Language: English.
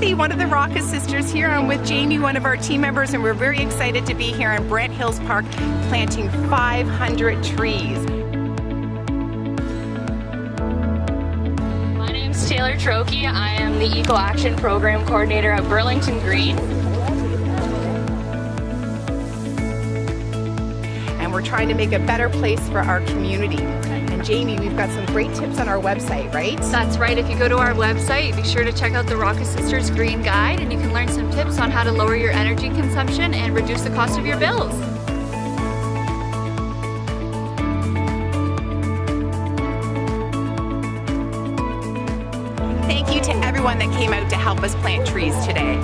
Cathy, one of the Rocca sisters here. I'm with Jamie, one of our team members, and we're very excited to be here in Brant Hills Park planting 500 trees. My name's Taylor Trokey. I am the Eco Action Program Coordinator at Burlington Green. And we're trying to make a better place for our community. And Jamie, we've got some great tips on our website, right? That's right. If you go to our website, be sure to check out the Rocca Sisters Green Guide, and you can learn some tips on how to lower your energy consumption and reduce the cost of your bills. Thank you to everyone that came out to help us plant trees today.